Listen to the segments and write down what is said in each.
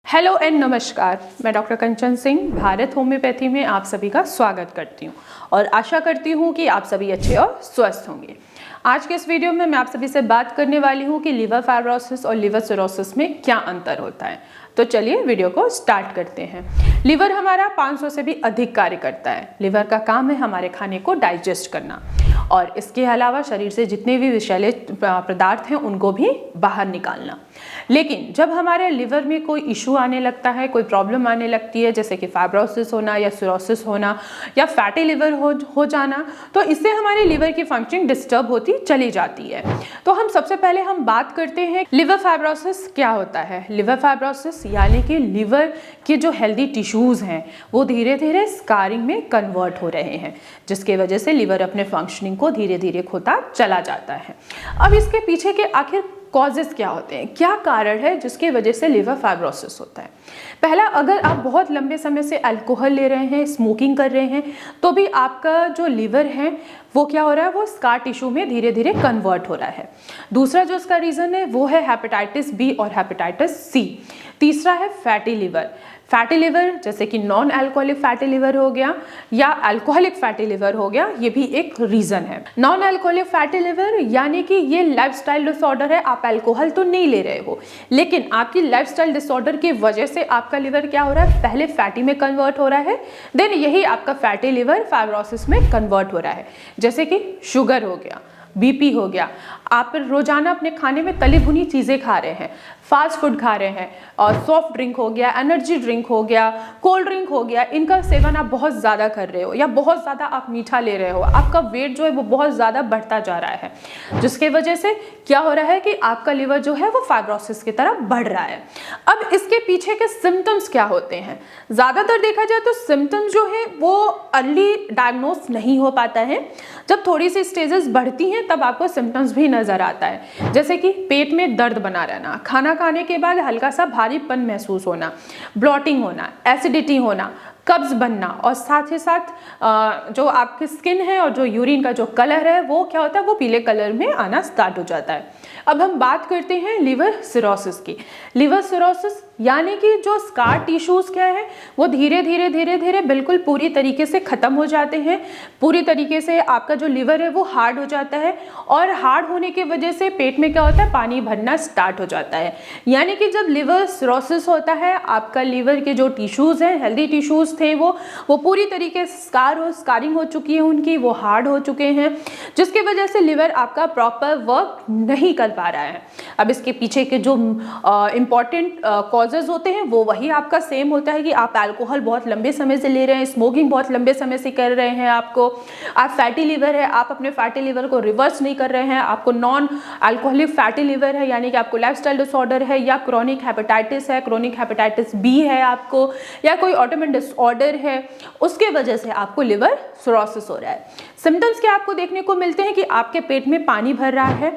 Hello and नमस्कार। मैं doctor कंचन Singh Bharat homeopathy में आप सभी का स्वागत करती हूँ और आशा करती हूँ कि आप सभी अच्छे और स्वस्थ होंगे। आज के इस वीडियो में मैं आप सभी से बात करने वाली हूँ कि लिवर फाइब्रोसिस और लिवर सिरोसिस में क्या अंतर होता है। तो चलिए वीडियो को स्टार्ट करते हैं। लिवर हमारा 500 से भी अधिक कार्य करता है। लिवर का काम है हमारे खाने को डाइजेस्ट करना और इसके अलावा शरीर से जितने भी विषैले पदार्थ हैं उनको भी बाहर निकालना। लेकिन जब हमारे लिवर में कोई इशू आने लगता है, कोई प्रॉब्लम आने लगती है, जैसे कि फाइब्रोसिस होना या सिरोसिस होना या फैटी लिवर हो जाना, तो इससे हमारे लिवर की फंक्शनिंग डिस्टर्ब होती चली जाती है। तो हम सबसे पहले हम बात करते हैं लिवर फाइब्रोसिस क्या होता है। लिवर फाइब्रोसिस यानी कि लिवर के जो हेल्दी टिश्यूज हैं वो धीरे धीरे स्कारिंग में कन्वर्ट हो रहे हैं, जिसके वजह से लिवर अपने फंक्शनिंग को धीरे धीरे खोता चला जाता है। अब इसके पीछे के आखिर कॉजेस क्या होते हैं, क्या कारण है जिसकी वजह से लिवर फाइब्रोसिस होता है। पहला, अगर आप बहुत लंबे समय से अल्कोहल ले रहे हैं, स्मोकिंग कर रहे हैं, तो भी आपका जो लिवर है वो क्या हो रहा है, वो स्कार टिश्यू में धीरे धीरे कन्वर्ट हो रहा है। दूसरा जो इसका रीज़न है वो है हेपेटाइटिस बी और हेपेटाइटिस सी। तीसरा है फैटी लिवर। फैटी लिवर जैसे कि नॉन अल्कोहलिक फैटी लिवर हो गया या अल्कोहलिक फैटी लिवर हो गया, ये भी एक रीज़न है। नॉन अल्कोहलिक फैटी लिवर यानी कि ये लाइफस्टाइल डिसऑर्डर है। आप अल्कोहल तो नहीं ले रहे हो, लेकिन आपकी लाइफस्टाइल डिसऑर्डर की वजह से आपका लिवर क्या हो रहा है, पहले फैटी में कन्वर्ट हो रहा है, देन यही आपका फैटी लिवर फाइब्रोसिस में कन्वर्ट हो रहा है। जैसे कि शुगर हो गया, बीपी हो गया, आप रोजाना अपने खाने में तली भुनी चीज़ें खा रहे हैं, फास्ट फूड खा रहे हैं और सॉफ्ट ड्रिंक हो गया, एनर्जी ड्रिंक हो गया, कोल्ड ड्रिंक हो गया, इनका सेवन आप बहुत ज़्यादा कर रहे हो या बहुत ज़्यादा आप मीठा ले रहे हो, आपका वेट जो है वो बहुत ज़्यादा बढ़ता जा रहा है, जिसके वजह से क्या हो रहा है कि आपका लिवर जो है वो फाइब्रोसिस की तरफ बढ़ रहा है। अब इसके पीछे के सिम्टम्स क्या होते हैं, ज़्यादातर देखा जाए तो सिम्टम्स जो है वो अर्ली डायग्नोस नहीं हो पाता है। जब थोड़ी सी स्टेजेस बढ़ती हैं तब आपको सिम्टम्स भी नज़र आता है, जैसे कि पेट में दर्द बना रहना, खाना खाने के बाद हल्का सा भारीपन महसूस होना, ब्लॉटिंग होना, एसिडिटी होना, कब्ज बनना और साथ ही साथ जो आपकी स्किन है और जो यूरिन का जो कलर है वो क्या होता है, वो पीले कलर में आना स्टार्ट हो जाता है। अब हम बात करते हैं लिवर सिरोसिस की। लिवर सिरोसिस यानी कि जो स्कार टिश्यूज क्या है वो धीरे धीरे बिल्कुल पूरी तरीके से ख़त्म हो जाते हैं। पूरी तरीके से आपका जो लिवर है वो हार्ड हो जाता है और हार्ड होने की वजह से पेट में क्या होता है, पानी भरना स्टार्ट हो जाता है। यानी कि जब लिवर सिरोसिस होता है, आपका लिवर के जो टिश्यूज़ हैं, हेल्दी टिश्यूज़ थे वो पूरी तरीके से स्कारिंग हो चुकी है उनकी, वो हार्ड हो चुके हैं, जिसकी वजह से लिवर आपका प्रॉपर वर्क नहीं कर पा रहा है। अब इसके पीछे के जो इम्पॉर्टेंट कॉजेज होते हैं वो वही आपका सेम होता है कि आप अल्कोहल बहुत लंबे समय से ले रहे हैं, स्मोकिंग बहुत लंबे समय से कर रहे हैं, आप फैटी लिवर है, आप अपने फैटी लिवर को रिवर्स नहीं कर रहे हैं, आपको नॉन अल्कोहलिक फैटी लिवर है यानी कि आपको लाइफस्टाइल डिसऑर्डर है या क्रोनिक हेपेटाइटिस है, क्रोनिक हेपेटाइटिस बी है आपको, या कोई ऑटोइम्यून डिसऑर्डर है, उसके वजह से आपको लिवर सिरोसिस हो रहा है। सिम्टम्स क्या आपको देखने को मिलते हैं कि आपके पेट में पानी भर रहा है,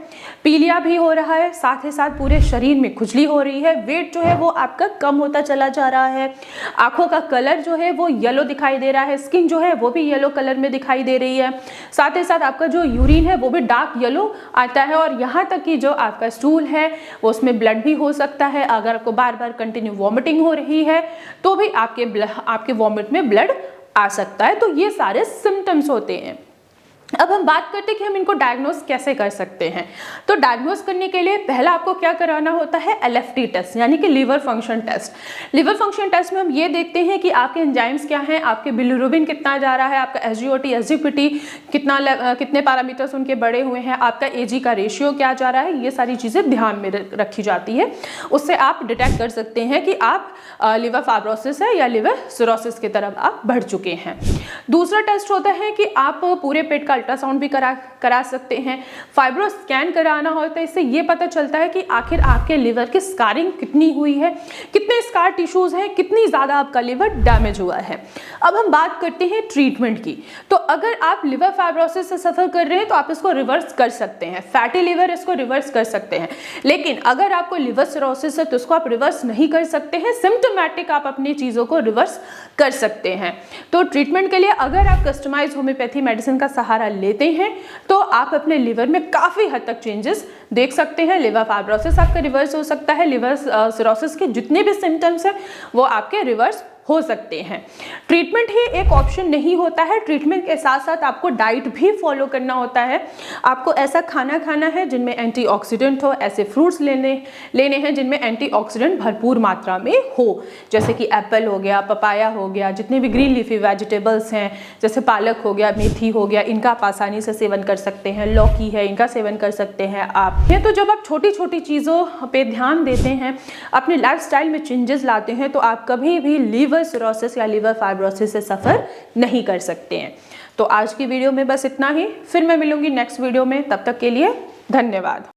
पीलिया भी हो रहा है, साथ ही साथ पूरे शरीर में खुजली हो रही है, वेट जो है वो आपका कम होता चला जा रहा है, आंखों का कलर जो है वो येलो दिखाई दे रहा है, स्किन जो है वो भी येलो कलर में दिखाई दे रही है, साथ ही साथ आपका जो यूरिन है वो भी डार्क येलो आता है और यहाँ तक कि जो आपका स्टूल है वो उसमें ब्लड भी हो सकता है। अगर आपको बार बार कंटिन्यू वॉमिटिंग हो रही है तो भी आपके वॉमिट में ब्लड आ सकता है। तो ये सारे सिम्टम्स होते हैं। अब हम बात करते हैं कि हम इनको डायग्नोस कैसे कर सकते हैं। तो डायग्नोस करने के लिए पहला आपको क्या कराना होता है, LFT टेस्ट यानी कि liver function test. Liver function test में हम ये देखते हैं कि आपके एंजाइम्स क्या हैं, आपके बिलिरुबिन कितना जा रहा है, आपका SGOT SGPT कितने पैरामीटर्स उनके बढ़े हुए हैं, आपका AG का रेशियो क्या जा रहा है, ये सारी चीज़ें ध्यान में रखी जाती है। उससे आप डिटेक्ट कर सकते हैं कि आप लिवर फाइब्रोसिस है या लिवर सिरोसिस की तरफ आप बढ़ चुके हैं। दूसरा टेस्ट होता है कि आप पूरे पेट का अल्ट्रासाउंड भी करा सकते हैं। फाइब्रो स्कैन कराना होता है, इससे ये पता चलता है कि आखिर आपके लिवर की स्कारिंग कितनी हुई है, कितने स्कार टिश्यूज हैं, कितनी ज़्यादा आपका लिवर डैमेज हुआ है। अब हम बात करते हैं ट्रीटमेंट की। तो अगर आप लिवर फाइब्रोसिस से सफ़र कर रहे हैं तो आप इसको रिवर्स कर सकते हैं, फैटी लिवर इसको रिवर्स कर सकते हैं। लेकिन अगर आपको लिवर सिरोसिस है तो इसको आप रिवर्स नहीं कर सकते हैं, सिम्टोमेटिक आप अपनी चीज़ों को रिवर्स कर सकते हैं। तो ट्रीटमेंट के लिए अगर आप कस्टमाइज होम्योपैथी मेडिसिन का सहारा लगातार लेते हैं तो आप अपने लिवर में काफ़ी हद तक चेंजेस देख सकते हैं। लिवर फाइब्रोसिस आपका रिवर्स हो सकता है, लिवर सिरोसिस के जितने भी सिम्टम्स हैं वो आपके रिवर्स हो सकते हैं। ट्रीटमेंट ही एक ऑप्शन नहीं होता है, ट्रीटमेंट के साथ साथ आपको डाइट भी फॉलो करना होता है। आपको ऐसा खाना खाना है जिनमें एंटीऑक्सीडेंट हो, ऐसे फ्रूट्स लेने हैं जिनमें एंटीऑक्सीडेंट भरपूर मात्रा में हो, जैसे कि एप्पल हो गया, पपाया हो गया, जितने भी ग्रीन लीफी वेजिटेबल्स हैं जैसे पालक हो गया, मेथी हो गया, इनका आप आसानी से सेवन कर सकते हैं। लौकी है, इनका सेवन कर सकते हैं आप। ये तो जब आप छोटी छोटी चीज़ों पे ध्यान देते हैं, अपने लाइफस्टाइल में चेंजेस लाते हैं, तो आप कभी भी लीवर सिरोसिस या लीवर फाइब्रोसिस से सफ़र नहीं कर सकते हैं। तो आज की वीडियो में बस इतना ही, फिर मैं मिलूंगी नेक्स्ट वीडियो में। तब तक के लिए धन्यवाद।